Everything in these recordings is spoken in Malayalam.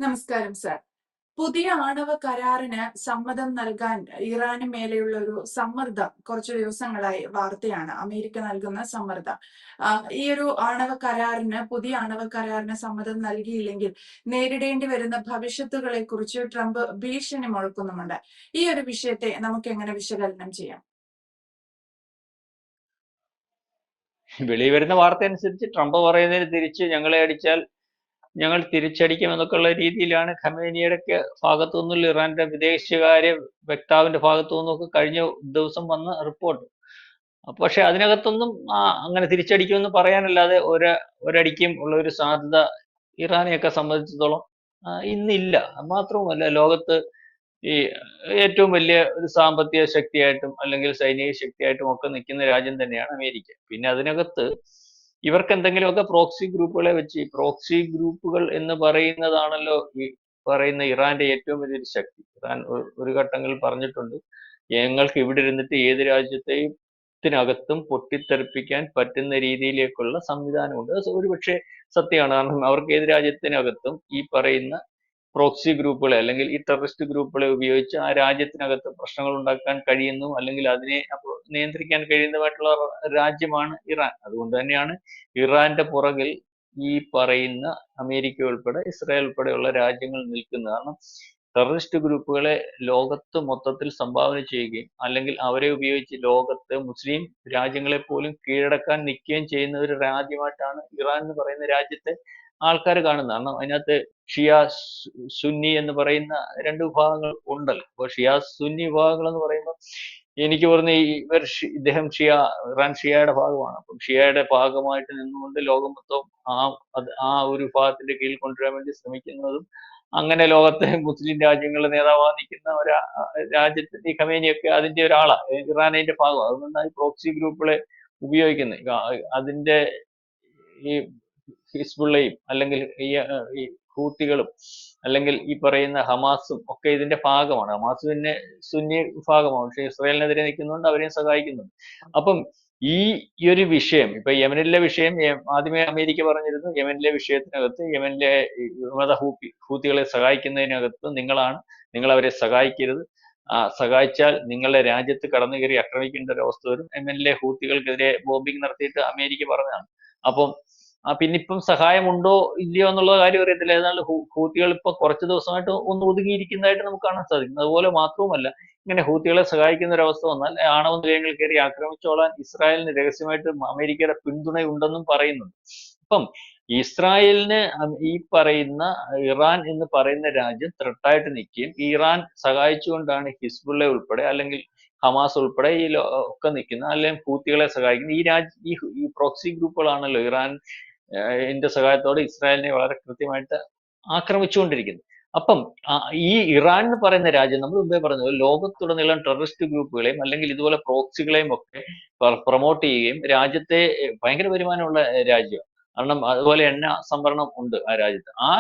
നമസ്കാരം സർ. പുതിയ ആണവ കരാറിന് സമ്മതം നൽകാൻ ഇറാന് മേലെയുള്ള ഒരു സമ്മർദ്ദം കുറച്ചു ദിവസങ്ങളായി വാർത്തയാണ്. അമേരിക്ക നൽകുന്ന സമ്മർദ്ദം. ഈ ഒരു പുതിയ ആണവ കരാറിന് സമ്മതം നൽകിയില്ലെങ്കിൽ നേരിടേണ്ടി വരുന്ന ഭവിഷ്യത്തുകളെ കുറിച്ച് ട്രംപ് ഭീഷണി മുഴക്കുന്നുമുണ്ട്. ഈ ഒരു വിഷയത്തെ നമുക്ക് എങ്ങനെ വിശകലനം ചെയ്യാം? വെളിയിൽ വരുന്ന വാർത്ത അനുസരിച്ച് ട്രംപ് പറയുന്നതിന് തിരിച്ച് ഞങ്ങളെ അടിച്ചാൽ ഞങ്ങൾ തിരിച്ചടിക്കുമെന്നൊക്കെയുള്ള രീതിയിലാണ് ഖമേനിയുടെ ഭാഗത്തു നിന്നുള്ള ഇറാന്റെ വിദേശകാര്യ വക്താവിന്റെ ഭാഗത്തു നിന്നൊക്കെ കഴിഞ്ഞ ദിവസം വന്ന റിപ്പോർട്ട്. പക്ഷെ അതിനകത്തൊന്നും അങ്ങനെ തിരിച്ചടിക്കുമെന്ന് പറയാനല്ലാതെ ഒരടിക്കും ഉള്ള ഒരു സാധ്യത ഇറാനെയൊക്കെ സംബന്ധിച്ചിടത്തോളം ഇന്നില്ല. മാത്രവുമല്ല, ലോകത്ത് ഈ ഏറ്റവും വലിയ ഒരു സാമ്പത്തിക ശക്തിയായിട്ടും അല്ലെങ്കിൽ സൈനിക ശക്തിയായിട്ടും ഒക്കെ നിൽക്കുന്ന രാജ്യം തന്നെയാണ് അമേരിക്ക. പിന്നെ അതിനകത്ത് ഇവർക്ക് എന്തെങ്കിലുമൊക്കെ പ്രോക്സി ഗ്രൂപ്പുകൾ എന്ന് പറയുന്നതാണല്ലോ ഈ പറയുന്ന ഇറാന്റെ ഏറ്റവും വലിയൊരു ശക്തി. ഇറാൻ ഒരു ഘട്ടങ്ങളിൽ പറഞ്ഞിട്ടുണ്ട്, ഞങ്ങൾക്ക് ഇവിടെ ഇരുന്നിട്ട് ഏത് രാജ്യത്തെയും പൊട്ടിത്തെറിപ്പിക്കാൻ പറ്റുന്ന രീതിയിലേക്കുള്ള സംവിധാനമുണ്ട്. അത് ഒരുപക്ഷെ സത്യമാണ്. കാരണം അവർക്ക് ഏത് രാജ്യത്തിനകത്തും ഈ പറയുന്ന പ്രോക്സി ഗ്രൂപ്പുകളെ അല്ലെങ്കിൽ ഈ ടെററിസ്റ്റ് ഗ്രൂപ്പുകളെ ഉപയോഗിച്ച് ആ രാജ്യത്തിനകത്ത് പ്രശ്നങ്ങൾ ഉണ്ടാക്കാൻ കഴിയുന്നു, അല്ലെങ്കിൽ അതിനെ നിയന്ത്രിക്കാൻ കഴിയുന്നതായിട്ടുള്ള രാജ്യമാണ് ഇറാൻ. അതുകൊണ്ട് തന്നെയാണ് ഇറാന്റെ പുറകിൽ ഈ പറയുന്ന അമേരിക്ക ഉൾപ്പെടെ ഇസ്രായേൽ ഉൾപ്പെടെയുള്ള രാജ്യങ്ങൾ നിൽക്കുന്നത്. കാരണം ടെററിസ്റ്റ് ഗ്രൂപ്പുകളെ ലോകത്ത് മൊത്തത്തിൽ സംഭാവന ചെയ്യുകയും അല്ലെങ്കിൽ അവരെ ഉപയോഗിച്ച് ലോകത്ത് മുസ്ലിം രാജ്യങ്ങളെ പോലും കീഴടക്കാൻ നിൽക്കുകയും ചെയ്യുന്ന ഒരു രാജ്യമായിട്ടാണ് ഇറാൻ എന്ന് പറയുന്ന രാജ്യത്തെ ആൾക്കാർ കാണുന്നത്. കാരണം അതിനകത്ത് ഷിയ സുന്നി എന്ന് പറയുന്ന രണ്ട് വിഭാഗങ്ങൾ ഉണ്ടല്ലോ. അപ്പോൾ ഷിയ സുന്നി വിഭാഗങ്ങൾ എന്ന് പറയുമ്പോൾ എനിക്ക് തോന്നുന്നു ഇറാൻ ഷിയയുടെ ഭാഗമാണ്. അപ്പം ഷിയയുടെ ഭാഗമായിട്ട് നിന്നുകൊണ്ട് ലോകം മൊത്തം ആ ഒരു വിഭാഗത്തിന്റെ കീഴിൽ കൊണ്ടുവരാൻ വേണ്ടി ശ്രമിക്കുന്നതും, അങ്ങനെ ലോകത്തെ മുസ്ലിം രാജ്യങ്ങളുടെ നേതാവായി നിൽക്കുന്ന ഒരു രാജ്യത്തിന്റെ ഈ ഖമേനിയൊക്കെ അതിന്റെ ഒരാളാണ്. ഇറാൻ അതിന്റെ ഭാഗമാണ്. അതുകൊണ്ടാണ് ഈ പ്രോക്സി ഗ്രൂപ്പുകളെ ഉപയോഗിക്കുന്നത്. അതിന്റെ ഈ ഹിസ്ബുള്ളയും അല്ലെങ്കിൽ ഈ ഹൂത്തികളും അല്ലെങ്കിൽ ഈ പറയുന്ന ഹമാസും ഒക്കെ ഇതിന്റെ ഭാഗമാണ്. ഹമാസ് പിന്നെ സുന്നി വിഭാഗമാണ്, പക്ഷെ ഇസ്രായേലിനെതിരെ നിൽക്കുന്നതുകൊണ്ട് അവരെയും സഹായിക്കുന്നുണ്ട്. അപ്പം ഈ ഒരു വിഷയം, ഇപ്പൊ യമനിലെ വിഷയം ആദ്യമേ അമേരിക്ക പറഞ്ഞിരുന്നു, യമനിലെ വിഷയത്തിനകത്ത് യമനിലെ വിമത ഹൂത്തികളെ സഹായിക്കുന്നതിനകത്ത് നിങ്ങൾ അവരെ സഹായിക്കരുത്, സഹായിച്ചാൽ നിങ്ങളുടെ രാജ്യത്ത് കടന്നു കയറി ആക്രമിക്കേണ്ട ഒരു അവസ്ഥ വരും. യമനിലെ ഹൂത്തികൾക്കെതിരെ ബോംബിംഗ് നടത്തിയിട്ട് അമേരിക്ക പറഞ്ഞതാണ്. അപ്പം പിന്നിപ്പം സഹായമുണ്ടോ ഇല്ലയോ എന്നുള്ള കാര്യം അറിയത്തില്ല. ഏതാണ്ട് ഹൂത്തികൾ ഇപ്പൊ കുറച്ച് ദിവസമായിട്ട് ഒന്ന് ഒതുങ്ങിയിരിക്കുന്നതായിട്ട് നമുക്ക് കാണാൻ സാധിക്കും. അതുപോലെ മാത്രവുമല്ല, ഇങ്ങനെ ഹൂത്തികളെ സഹായിക്കുന്ന ഒരു അവസ്ഥ വന്നാൽ ആണവ നിലയങ്ങൾ കയറി ആക്രമിച്ചോളാൻ ഇസ്രായേലിന് രഹസ്യമായിട്ട് അമേരിക്കയുടെ പിന്തുണയുണ്ടെന്നും പറയുന്നുണ്ട്. അപ്പം ഇസ്രായേലിന് ഈ പറയുന്ന ഇറാൻ എന്ന് പറയുന്ന രാജ്യം ത്രെട്ടായിട്ട് നിൽക്കുകയും ഇറാൻ സഹായിച്ചുകൊണ്ടാണ് ഹിസ്ബുള്ള ഉൾപ്പെടെ അല്ലെങ്കിൽ ഹമാസ് ഉൾപ്പെടെ ഒക്കെ നിൽക്കുന്ന അല്ലെങ്കിൽ ഹൂത്തികളെ സഹായിക്കുന്ന ഈ പ്രോക്സി ഗ്രൂപ്പുകളാണല്ലോ ഇറാന്റെ സഹായത്തോടെ ഇസ്രായേലിനെ വളരെ കൃത്യമായിട്ട് ആക്രമിച്ചുകൊണ്ടിരിക്കുന്നത്. അപ്പം ഈ ഇറാൻ എന്ന് പറയുന്ന രാജ്യം, നമ്മൾ മുമ്പേ പറഞ്ഞ ലോകത്തുടനീളം ടെററിസ്റ്റ് ഗ്രൂപ്പുകളെയും അല്ലെങ്കിൽ ഇതുപോലെ പ്രോക്സികളെയും ഒക്കെ പ്രൊമോട്ട് ചെയ്യുകയും രാജ്യത്തെ ഭയങ്കര വരുമാനമുള്ള രാജ്യമാണ്. കാരണം അതുപോലെ എണ്ണ സംഭരണം ഉണ്ട് ആ രാജ്യത്ത്. ആ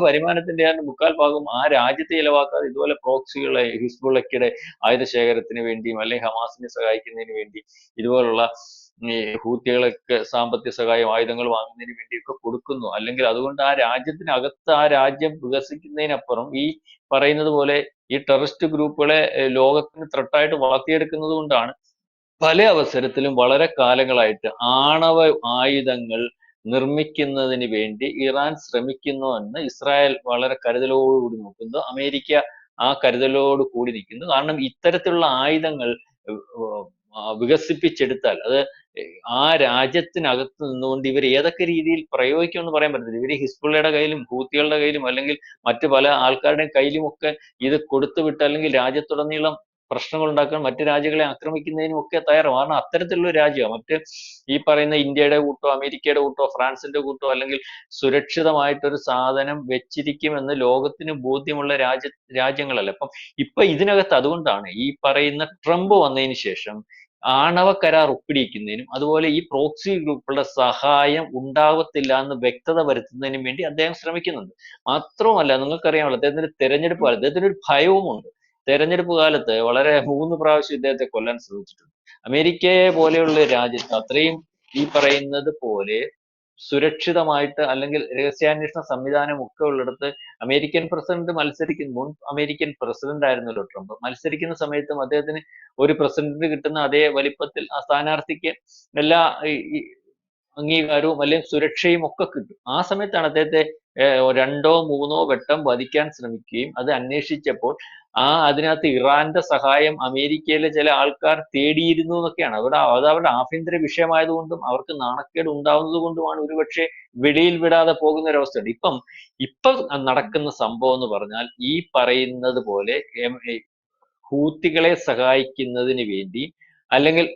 വരുമാനത്തിന്റെ മുക്കാൽ ഭാഗം ആ രാജ്യത്തെ ചിലവാക്കാതെ ഇതുപോലെ പ്രോക്സികളെ ഹിസ്ബുള്ളയ്ക്കിടെ ആയുധ ശേഖരത്തിന് വേണ്ടിയും അല്ലെങ്കിൽ ഹമാസിനെ സഹായിക്കുന്നതിന് വേണ്ടി ഇതുപോലുള്ള ഈ ഹൂത്തികളൊക്കെ സാമ്പത്തിക സഹായം, ആയുധങ്ങൾ വാങ്ങുന്നതിന് വേണ്ടിയൊക്കെ കൊടുക്കുന്നു. അല്ലെങ്കിൽ അതുകൊണ്ട് ആ രാജ്യത്തിനകത്ത് ആ രാജ്യം വികസിക്കുന്നതിനപ്പുറം ഈ പറയുന്നത് പോലെ ഈ ടെററിസ്റ്റ് ഗ്രൂപ്പുകളെ ലോകത്തിന് ത്രെട്ടായിട്ട് വളർത്തിയെടുക്കുന്നത് കൊണ്ടാണ് പല അവസരത്തിലും വളരെ കാലങ്ങളായിട്ട് ആണവ ആയുധങ്ങൾ നിർമ്മിക്കുന്നതിന് വേണ്ടി ഇറാൻ ശ്രമിക്കുന്നു എന്ന് ഇസ്രായേൽ വളരെ കരുതലോടുകൂടി നോക്കുന്നു. അമേരിക്ക ആ കരുതലോട് കൂടി നിൽക്കുന്നു. കാരണം ഇത്തരത്തിലുള്ള ആയുധങ്ങൾ വികസിപ്പിച്ചെടുത്താൽ അത് ആ രാജ്യത്തിനകത്ത് നിന്നുകൊണ്ട് ഇവർ ഏതൊക്കെ രീതിയിൽ പ്രയോഗിക്കുമെന്ന് പറയാൻ പറ്റത്തില്ല. ഇവർ ഹിസ്ബുള്ളയുടെ കയ്യിലും ഹൂത്തികളുടെ കയ്യിലും അല്ലെങ്കിൽ മറ്റു പല ആൾക്കാരുടെയും കയ്യിലും ഒക്കെ ഇത് കൊടുത്തുവിട്ട് അല്ലെങ്കിൽ രാജ്യത്തുടനീളം പ്രശ്നങ്ങൾ ഉണ്ടാക്കാൻ മറ്റു രാജ്യങ്ങളെ ആക്രമിക്കുന്നതിനും ഒക്കെ തയ്യാറാണ്. കാരണം അത്തരത്തിലുള്ള രാജ്യമാണ്. മറ്റ് ഈ പറയുന്ന ഇന്ത്യയുടെ കൂട്ടോ അമേരിക്കയുടെ കൂട്ടോ ഫ്രാൻസിന്റെ കൂട്ടോ അല്ലെങ്കിൽ സുരക്ഷിതമായിട്ടൊരു സാധനം വെച്ചിരിക്കുമെന്ന് ലോകത്തിന് ബോധ്യമുള്ള രാജ്യങ്ങളല്ല. ഇപ്പൊ ഇതിനകത്ത് അതുകൊണ്ടാണ് ഈ പറയുന്ന ട്രംപ് വന്നതിന് ശേഷം ആണവ കരാർ ഒപ്പിടിക്കുന്നതിനും അതുപോലെ ഈ പ്രോക്സി ഗ്രൂപ്പുകളുടെ സഹായം ഉണ്ടാവത്തില്ല എന്ന് വ്യക്തത വരുത്തുന്നതിനും വേണ്ടി അദ്ദേഹം ശ്രമിക്കുന്നുണ്ട്. മാത്രവുമല്ല, നിങ്ങൾക്കറിയാമല്ലോ, അദ്ദേഹത്തിന് ഒരു ഭയവുമുണ്ട്. തെരഞ്ഞെടുപ്പ് കാലത്ത് 3 പ്രാവശ്യം ഇദ്ദേഹത്തെ കൊല്ലാൻ ശ്രമിച്ചിട്ടുണ്ട്. അമേരിക്കയെ പോലെയുള്ള രാജ്യത്ത് അത്രയും ഈ പറയുന്നത് പോലെ സുരക്ഷിതമായിട്ട് അല്ലെങ്കിൽ രഹസ്യാന്വേഷണ സംവിധാനം ഒക്കെ ഉള്ളിടത്ത് അമേരിക്കൻ പ്രസിഡന്റ് മുൻ അമേരിക്കൻ പ്രസിഡന്റ് ആയിരുന്നല്ലോ ട്രംപ്. മത്സരിക്കുന്ന സമയത്തും അദ്ദേഹത്തിന് ഒരു പ്രസിഡന്റിന് കിട്ടുന്ന അതേ വലിപ്പത്തിൽ ആ സ്ഥാനാർത്ഥിക്ക് എല്ലാ അംഗീകാരവും അല്ലെങ്കിൽ സുരക്ഷയും ഒക്കെ കിട്ടും. ആ സമയത്താണ് അദ്ദേഹത്തെ രണ്ടോ മൂന്നോ വട്ടം വധിക്കാൻ ശ്രമിക്കുകയും അത് അന്വേഷിച്ചപ്പോൾ അതിനകത്ത് ഇറാന്റെ സഹായം അമേരിക്കയിലെ ചില ആൾക്കാർ തേടിയിരുന്നു എന്നൊക്കെയാണ്. അത് അവരുടെ ആഭ്യന്തര വിഷയമായതുകൊണ്ടും അവർക്ക് നാണക്കേട് ഉണ്ടാവുന്നത് കൊണ്ടുമാണ് ഒരുപക്ഷെ വെളിയിൽ വിടാതെ പോകുന്ന ഒരവസ്ഥയുണ്ട്. ഇപ്പം നടക്കുന്ന സംഭവം എന്ന് പറഞ്ഞാൽ ഈ പറയുന്നത് പോലെ ഹൂത്തികളെ സഹായിക്കുന്നതിന് വേണ്ടി അല്ലെങ്കിൽ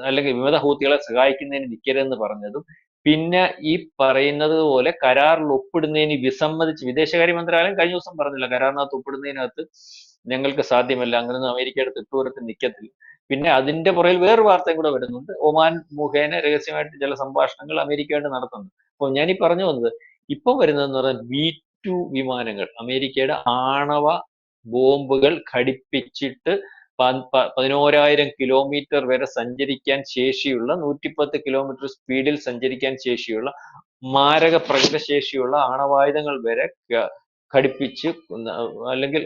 അല്ലെങ്കിൽ വിമത ഹൂത്തികളെ സഹായിക്കുന്നതിന് നിൽക്കരുതെന്ന് പറഞ്ഞതും, പിന്നെ ഈ പറയുന്നത് പോലെ കരാറിൽ ഒപ്പിടുന്നതിന് വിസമ്മതിച്ച് വിദേശകാര്യ മന്ത്രാലയം കഴിഞ്ഞ ദിവസം പറഞ്ഞില്ല, കരാറിനകത്ത് ഒപ്പിടുന്നതിനകത്ത് ഞങ്ങൾക്ക് സാധ്യമല്ല, അങ്ങനെയൊന്നും അമേരിക്കയുടെ തിട്ടൂരത്തിൽ നിൽക്കത്തില്ല. പിന്നെ അതിന്റെ പുറകിൽ വേറൊരു വാർത്തയും കൂടെ വരുന്നുണ്ട്. ഒമാൻ മുഖേന രഹസ്യമായിട്ട് ചില സംഭാഷണങ്ങൾ അമേരിക്കയായിട്ട് നടത്തുന്നുണ്ട്. അപ്പോൾ ഞാൻ ഈ പറഞ്ഞു വന്നത് ഇപ്പം വരുന്നതെന്ന് പറഞ്ഞാൽ V2 വിമാനങ്ങൾ, അമേരിക്കയുടെ ആണവ ബോംബുകൾ ഘടിപ്പിച്ചിട്ട് 11,000 കിലോമീറ്റർ വരെ സഞ്ചരിക്കാൻ ശേഷിയുള്ള 110 കിലോമീറ്റർ സ്പീഡിൽ സഞ്ചരിക്കാൻ ശേഷിയുള്ള മാരക പ്രകടശേഷിയുള്ള ആണവായുധങ്ങൾ വരെ ഘടിപ്പിച്ച് അല്ലെങ്കിൽ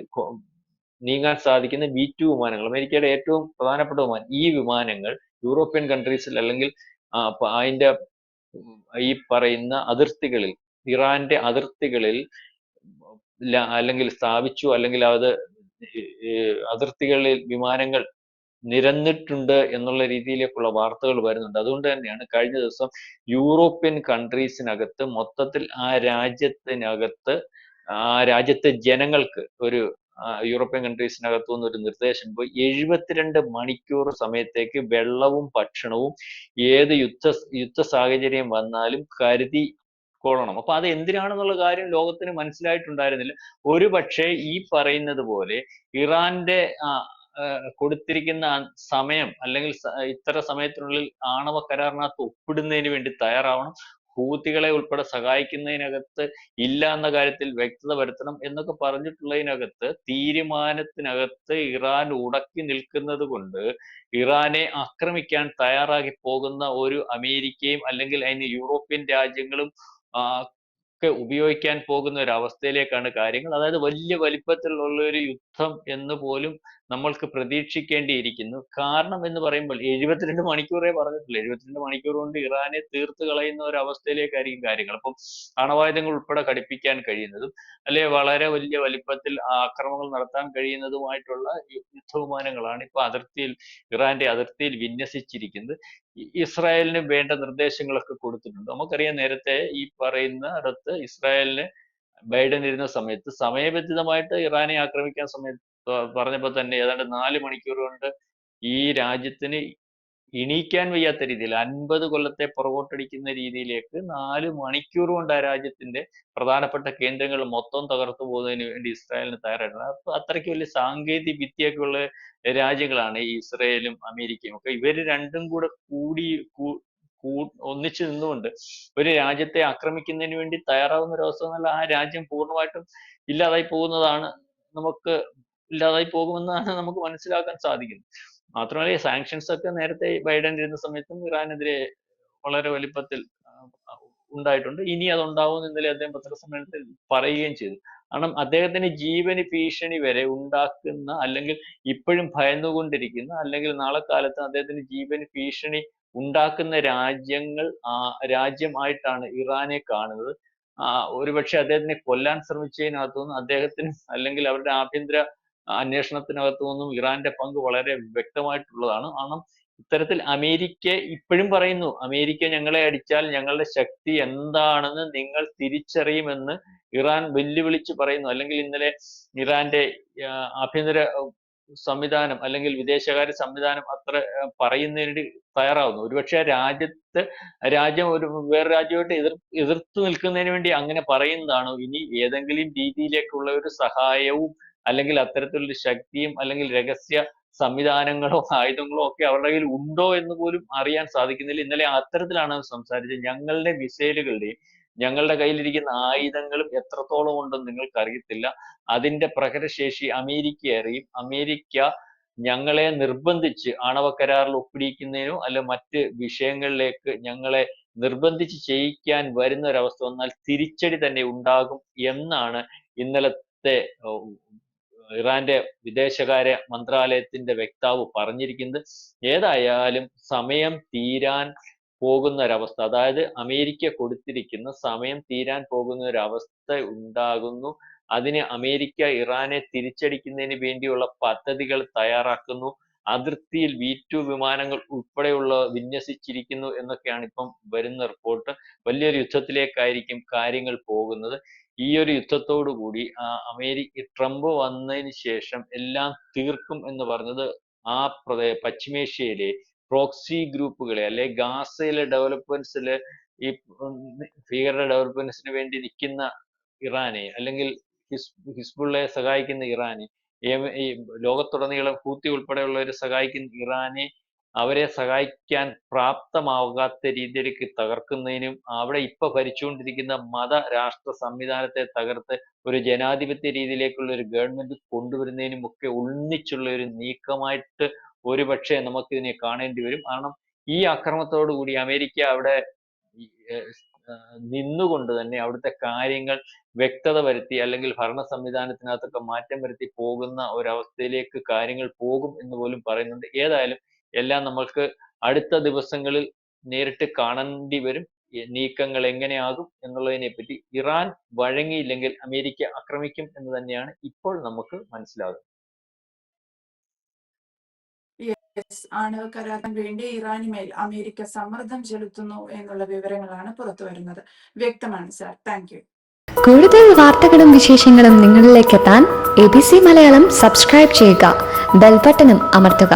നീങ്ങാൻ സാധിക്കുന്ന V2 വിമാനങ്ങൾ, അമേരിക്കയുടെ ഏറ്റവും പ്രധാനപ്പെട്ട വിമാനം. ഈ വിമാനങ്ങൾ യൂറോപ്യൻ കൺട്രീസിൽ അല്ലെങ്കിൽ അതിന്റെ ഈ പറയുന്ന അതിർത്തികളിൽ, ഇറാന്റെ അതിർത്തികളിൽ അല്ലെങ്കിൽ സ്ഥാപിച്ചു, അല്ലെങ്കിൽ അത് അതിർത്തികളിൽ വിമാനങ്ങൾ നിരന്നിട്ടുണ്ട് എന്നുള്ള രീതിയിലേക്കുള്ള വാർത്തകൾ വരുന്നുണ്ട്. അതുകൊണ്ട് തന്നെയാണ് കഴിഞ്ഞ ദിവസം യൂറോപ്യൻ കൺട്രീസിനകത്ത് മൊത്തത്തിൽ ആ രാജ്യത്തെ ജനങ്ങൾക്ക് ഒരു യൂറോപ്യൻ കൺട്രീസിനകത്തു നിന്ന് ഒരു നിർദ്ദേശം പോയി 72 മണിക്കൂർ സമയത്തേക്ക് വെള്ളവും ഭക്ഷണവും ഏത് യുദ്ധ സാഹചര്യം വന്നാലും കരുതി കൊള്ളണം. അപ്പൊ അത് എന്തിനാണെന്നുള്ള കാര്യം ലോകത്തിന് മനസ്സിലായിട്ടുണ്ടായിരുന്നില്ല. ഒരു പക്ഷേ ഈ പറയുന്നത് പോലെ ഇറാന്റെ കൊടുത്തിരിക്കുന്ന സമയം, അല്ലെങ്കിൽ ഇത്ര സമയത്തിനുള്ളിൽ ആണവ കരാറിനകത്ത് ഒപ്പിടുന്നതിന് വേണ്ടി തയ്യാറാവണം, ഹൂത്തികളെ ഉൾപ്പെടെ സഹായിക്കുന്നതിനകത്ത് ഇല്ല എന്ന കാര്യത്തിൽ വ്യക്തത വരുത്തണം എന്നൊക്കെ പറഞ്ഞിട്ടുള്ളതിനകത്ത് തീരുമാനത്തിനകത്ത് ഇറാൻ ഉടക്കി നിൽക്കുന്നത് കൊണ്ട് ഇറാനെ ആക്രമിക്കാൻ തയ്യാറാക്കി പോകുന്ന ഒരു അമേരിക്കയും അല്ലെങ്കിൽ അതിന് യൂറോപ്യൻ രാജ്യങ്ങളും ഒക്കെ ഉപയോഗിക്കാൻ പോകുന്ന ഒരു അവസ്ഥയിലേക്കാണ് കാര്യങ്ങൾ. അതായത് വലിയ വലിപ്പത്തിലുള്ള ഒരു യുദ്ധം എന്ന് പോലും നമ്മൾക്ക് പ്രതീക്ഷിക്കേണ്ടിയിരിക്കുന്നു. കാരണം എന്ന് പറയുമ്പോൾ 72 മണിക്കൂറേ പറഞ്ഞിട്ടില്ല. 72 മണിക്കൂർ കൊണ്ട് ഇറാനെ തീർത്ത് കളയുന്ന ഒരു അവസ്ഥയിലേക്കായിരിക്കും കാര്യങ്ങൾ. അപ്പം ആണവായുധങ്ങൾ ഉൾപ്പെടെ ഘടിപ്പിക്കാൻ കഴിയുന്നതും അല്ലെ വളരെ വലിയ വലിപ്പത്തിൽ ആക്രമണങ്ങൾ നടത്താൻ കഴിയുന്നതുമായിട്ടുള്ള യുദ്ധവിമാനങ്ങളാണ് ഇപ്പൊ ഇറാന്റെ അതിർത്തിയിൽ വിന്യസിച്ചിരിക്കുന്നത്. ഇസ്രായേലിന് വേണ്ട നിർദ്ദേശങ്ങളൊക്കെ കൊടുത്തിട്ടുണ്ട്. നമുക്കറിയാം, നേരത്തെ ഈ പറയുന്നിടത്ത് ഇസ്രായേലിന് ബൈഡൻ ഇരുന്ന സമയത്ത് സമയബന്ധിതമായിട്ട് ഇറാനെ ആക്രമിക്കാൻ പറഞ്ഞപ്പോൾ തന്നെ ഏതാണ്ട് 4 മണിക്കൂർ കൊണ്ട് ഈ രാജ്യത്തിന് എണീക്കാൻ വയ്യാത്ത രീതിയിൽ 50 കൊല്ലത്തെ പുറകോട്ടടിക്കുന്ന രീതിയിലേക്ക് 4 മണിക്കൂർ കൊണ്ട് ആ രാജ്യത്തിന്റെ പ്രധാനപ്പെട്ട കേന്ദ്രങ്ങൾ മൊത്തം തകർത്തു പോകുന്നതിന് വേണ്ടി ഇസ്രായേലിന് തയ്യാറായിട്ടുണ്ട്. അപ്പൊ അത്രയ്ക്ക് വലിയ സാങ്കേതിക വിദ്യയൊക്കെ ഉള്ള രാജ്യങ്ങളാണ് ഈ ഇസ്രായേലും അമേരിക്കയും ഒക്കെ. ഇവര് രണ്ടും കൂടെ ഒന്നിച്ചു നിന്നുകൊണ്ട് ഒരു രാജ്യത്തെ ആക്രമിക്കുന്നതിന് വേണ്ടി തയ്യാറാവുന്ന ഒരു അവസ്ഥ വന്നാൽ ആ രാജ്യം പൂർണ്ണമായിട്ടും ഇല്ലാതായി പോകുമെന്നാണ് നമുക്ക് മനസ്സിലാക്കാൻ സാധിക്കുന്നത്. മാത്രമല്ല ഈ സാങ്ഷൻസ് ഒക്കെ നേരത്തെ ബൈഡൻ ഇരുന്ന സമയത്തും ഇറാനെതിരെ വളരെ വലിപ്പത്തിൽ ഉണ്ടായിട്ടുണ്ട്. ഇനി അത് ഉണ്ടാവുമെന്ന് ഇന്നലെ അദ്ദേഹം പത്രസമ്മേളനത്തിൽ പറയുകയും ചെയ്തു. കാരണം അദ്ദേഹത്തിന് ജീവന് ഭീഷണി വരെ ഉണ്ടാക്കുന്ന, അല്ലെങ്കിൽ ഇപ്പോഴും ഭയന്നുകൊണ്ടിരിക്കുന്ന, അല്ലെങ്കിൽ നാളെ കാലത്ത് അദ്ദേഹത്തിന് ജീവന് ഭീഷണി ഉണ്ടാക്കുന്ന രാജ്യമായിട്ടാണ് ഇറാനെ കാണുന്നത്. ഒരുപക്ഷെ അദ്ദേഹത്തിനെ കൊല്ലാൻ ശ്രമിച്ചതിനകത്തുനിന്ന് അദ്ദേഹത്തിനും അല്ലെങ്കിൽ അവരുടെ ആഭ്യന്തര അന്വേഷണത്തിനകത്തു നിന്നും ഇറാന്റെ പങ്ക് വളരെ വ്യക്തമായിട്ടുള്ളതാണ്. കാരണം ഇത്തരത്തിൽ അമേരിക്ക ഇപ്പോഴും പറയുന്നു, അമേരിക്ക ഞങ്ങളെ അടിച്ചാൽ ഞങ്ങളുടെ ശക്തി എന്താണെന്ന് നിങ്ങൾ തിരിച്ചറിയുമെന്ന് ഇറാൻ വെല്ലുവിളിച്ച് പറയുന്നു. അല്ലെങ്കിൽ ഇന്നലെ ഇറാന്റെ ആഭ്യന്തര സംവിധാനം അല്ലെങ്കിൽ വിദേശകാര്യ സംവിധാനം അത്ര പറയുന്നതിന് തയ്യാറാവുന്നു. ഒരുപക്ഷെ രാജ്യം വേറെ രാജ്യമായിട്ട് എതിർത്ത് നിൽക്കുന്നതിന് വേണ്ടി അങ്ങനെ പറയുന്നതാണോ? ഇനി ഏതെങ്കിലും രീതിയിലേക്കുള്ള ഒരു സഹായവും അല്ലെങ്കിൽ അത്തരത്തിലുള്ള ശക്തിയും അല്ലെങ്കിൽ രഹസ്യ സംവിധാനങ്ങളോ ആയുധങ്ങളോ ഒക്കെ അവരുടെ കയ്യിൽ ഉണ്ടോ എന്ന് പോലും അറിയാൻ സാധിക്കുന്നില്ല. ഇന്നലെ അത്തരത്തിലാണ് സംസാരിച്ചത്. ഞങ്ങളുടെ മിസൈലുകളുടെയും ഞങ്ങളുടെ കയ്യിലിരിക്കുന്ന ആയുധങ്ങളും എത്രത്തോളം ഉണ്ടെന്ന് നിങ്ങൾക്ക് അറിയത്തില്ല. അതിന്റെ പ്രഹരശേഷി അമേരിക്ക അറിയും. അമേരിക്ക ഞങ്ങളെ നിർബന്ധിച്ച് ആണവ കരാറിൽ ഒപ്പിടിക്കുന്നതിനോ അല്ല മറ്റ് വിഷയങ്ങളിലേക്ക് ഞങ്ങളെ നിർബന്ധിച്ച് ചെയ്യിക്കാൻ വരുന്ന ഒരവസ്ഥ വന്നാൽ തിരിച്ചടി തന്നെ ഉണ്ടാകും എന്നാണ് ഇന്നലത്തെ ഇറാന്റെ വിദേശകാര്യ മന്ത്രാലയത്തിന്റെ വക്താവ് പറഞ്ഞിരിക്കുന്നത്. ഏതായാലും സമയം തീരാൻ പോകുന്ന ഒരവസ്ഥ, അതായത് അമേരിക്ക കൊടുത്തിരിക്കുന്ന സമയം തീരാൻ പോകുന്ന ഒരവസ്ഥ ഉണ്ടാകുന്നു. അതിന് അമേരിക്ക ഇറാനെ തിരിച്ചടിക്കുന്നതിന് വേണ്ടിയുള്ള പദ്ധതികൾ തയ്യാറാക്കുന്നു. അതിർത്തിയിൽ V2 വിമാനങ്ങൾ ഉൾപ്പെടെയുള്ള വിന്യസിച്ചിരിക്കുന്നു എന്നൊക്കെയാണ് ഇപ്പം വരുന്ന റിപ്പോർട്ട്. വലിയൊരു യുദ്ധത്തിലേക്കായിരിക്കും കാര്യങ്ങൾ പോകുന്നത്. ഈ ഒരു യുദ്ധത്തോടു കൂടി ട്രംപ് വന്നതിന് ശേഷം എല്ലാം തീർക്കും എന്ന് പറഞ്ഞത് ആ പശ്ചിമേഷ്യയിലെ പ്രോക്സി ഗ്രൂപ്പുകളെ അല്ലെ ഗാസയിലെ ഡെവലപ്മെന്റ്സില് ഈ ഭീകര ഡെവലപ്മെന്റ്സിന് വേണ്ടി നിൽക്കുന്ന ഇറാനെ അല്ലെങ്കിൽ ഹിസ്ബുള്ളയെ സഹായിക്കുന്ന ഇറാനെ, ഈ ലോകത്തുടനീളം ഹൂത്തി ഉൾപ്പെടെയുള്ളവരെ സഹായിക്കുന്ന ഇറാനെ അവരെ സഹായിക്കാൻ പ്രാപ്തമാകാത്ത രീതിയിലേക്ക് തകർക്കുന്നതിനും അവിടെ ഇപ്പൊ ഭരിച്ചുകൊണ്ടിരിക്കുന്ന മത രാഷ്ട്ര സംവിധാനത്തെ തകർത്ത് ഒരു ജനാധിപത്യ രീതിയിലേക്കുള്ള ഒരു ഗവൺമെന്റ് കൊണ്ടുവരുന്നതിനും ഒക്കെ ഒന്നിച്ചുള്ള ഒരു നീക്കമായിട്ട് ഒരുപക്ഷെ നമുക്കിതിനെ കാണേണ്ടി വരും. കാരണം ഈ ആക്രമണത്തോടു കൂടി അമേരിക്ക അവിടെ നിന്നുകൊണ്ട് തന്നെ അവിടുത്തെ കാര്യങ്ങൾ വ്യക്തത വരുത്തി അല്ലെങ്കിൽ ഭരണ സംവിധാനത്തിനകത്തൊക്കെ മാറ്റം വരുത്തി പോകുന്ന ഒരവസ്ഥയിലേക്ക് കാര്യങ്ങൾ പോകും എന്ന് പോലും പറയുന്നുണ്ട്. ഏതായാലും എല്ലാം നമ്മൾക്ക് അടുത്ത ദിവസങ്ങളിൽ നേരിട്ട് കാണേണ്ടി വരും. നീക്കങ്ങൾ എങ്ങനെയാകും എന്നുള്ളതിനെ പറ്റി. ഇറാൻ വഴങ്ങിയില്ലെങ്കിൽ അമേരിക്ക ആക്രമിക്കും എന്ന് തന്നെയാണ് ഇപ്പോൾ നമുക്ക് മനസ്സിലാകുന്നത്. ആണവ കരാറിന് വേണ്ടി ഇറാനുമേൽ അമേരിക്ക സമ്മർദ്ദം ചെലുത്തുന്നു എന്നുള്ള വിവരങ്ങളാണ് പുറത്തു വരുന്നത്. വ്യക്തമാണ് സാർ. Thank you. കൂടുതൽ വാർത്തകളും വിശേഷങ്ങളും നിങ്ങളിലേക്ക് എത്താൻ ABC മലയാളം സബ്സ്ക്രൈബ് ചെയ്യുക, ബെൽ ബട്ടണും അമർത്തുക.